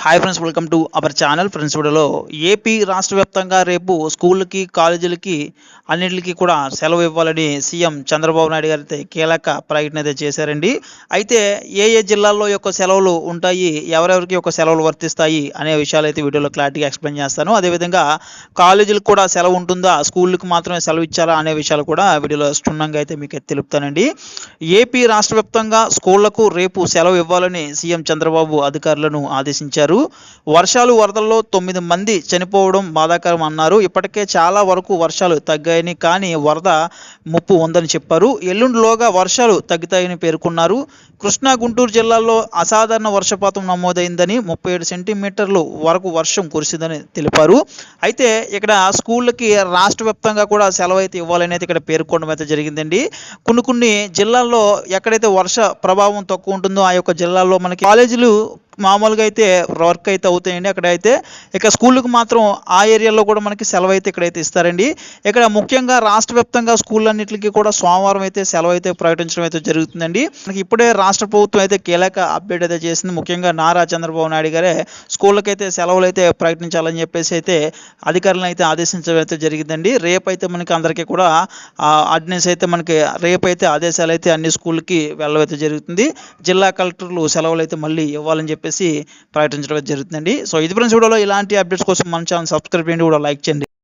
Hi friends, welcome to our channel. Friends, వీడియోలో AP రాష్ట్ర వ్యాప్తంగా రేపు స్కూళ్ళకి, కాలేజీలకి అన్నింటికి కూడా సెలవు ఇవ్వాలని సీఎం చంద్రబాబు నాయుడు గారు అయితే కీలక ప్రకటన అయితే చేశారండి. అయితే ఏ జిల్లాల్లో యొక్క సెలవులు ఉంటాయి, ఎవరెవరికి యొక్క సెలవులు వర్తిస్తాయి అనే విషయాలు అయితే వీడియోలో క్లారిటీగా ఎక్స్ప్లెయిన్ చేస్తాను. అదేవిధంగా కాలేజీలకు కూడా సెలవు ఉంటుందా, స్కూళ్ళకి మాత్రమే సెలవు ఇచ్చారా అనే విషయాలు కూడా వీడియోలో క్షుణ్ణంగా అయితే మీకు తెలుపుతానండి. ఏపీ రాష్ట్ర వ్యాప్తంగా స్కూళ్లకు రేపు సెలవు ఇవ్వాలని సీఎం చంద్రబాబు అధికారులను ఆదేశించారు. వర్షాలు వరదల్లో 9 మంది చనిపోవడం బాధాకరం అన్నారు. ఇప్పటికే చాలా వరకు వర్షాలు తగ్గాయని, కానీ వరద ముప్పు ఉందని చెప్పారు. ఎల్లుండిలోగా వర్షాలు తగ్గుతాయని పేర్కొన్నారు. కృష్ణా, గుంటూరు జిల్లాల్లో అసాధారణ వర్షపాతం నమోదైందని, 37 సెంటీమీటర్లు వరకు వర్షం కురిసిందని తెలిపారు. అయితే ఇక్కడ స్కూళ్ళకి రాష్ట్ర వ్యాప్తంగా కూడా సెలవు అయితే ఇవ్వాలని అయితే ఇక్కడ పేర్కొనడం అయితే జరిగిందండి. కొన్ని జిల్లాల్లో ఎక్కడైతే వర్ష ప్రభావం తక్కువ ఉంటుందో ఆ యొక్క జిల్లాల్లో మనకి కాలేజీలు మామూలుగా అయితే వర్క్ అయితే అవుతాయండి. అక్కడైతే ఇక స్కూళ్ళకి మాత్రం ఆ ఏరియాలో కూడా మనకి సెలవు అయితే ఇక్కడైతే ఇస్తారండి. ఇక్కడ ముఖ్యంగా రాష్ట్ర వ్యాప్తంగా స్కూళ్ళన్నింటికి కూడా సోమవారం అయితే సెలవు అయితే ప్రకటించడం అయితే జరుగుతుందండి. మనకి ఇప్పుడే రాష్ట్ర ప్రభుత్వం అయితే కీలక అప్డేట్ అయితే చేసింది. ముఖ్యంగా నారా చంద్రబాబు నాయుడు గారే స్కూళ్ళకైతే సెలవులు అయితే ప్రకటించాలని చెప్పేసి అయితే అధికారులను అయితే ఆదేశించడం అయితే జరిగిందండి. రేపైతే మనకి అందరికీ కూడా ఆర్డినెన్స్ అయితే మనకి రేపైతే ఆదేశాలు అయితే అన్ని స్కూళ్ళకి వెళ్ళవైతే జరుగుతుంది. జిల్లా కలెక్టర్లు సెలవులు అయితే మళ్ళీ ఇవ్వాలని చెప్పేసి ప్రకటించడం జరుగుతుందండి. సో ఇది ఫ్రెండ్స్, వీడియోలో ఇలాంటి అప్డేట్స్ కోసం మన ఛానల్ సబ్స్క్రైబ్ చేయండి, కూడా లైక్ చేయండి.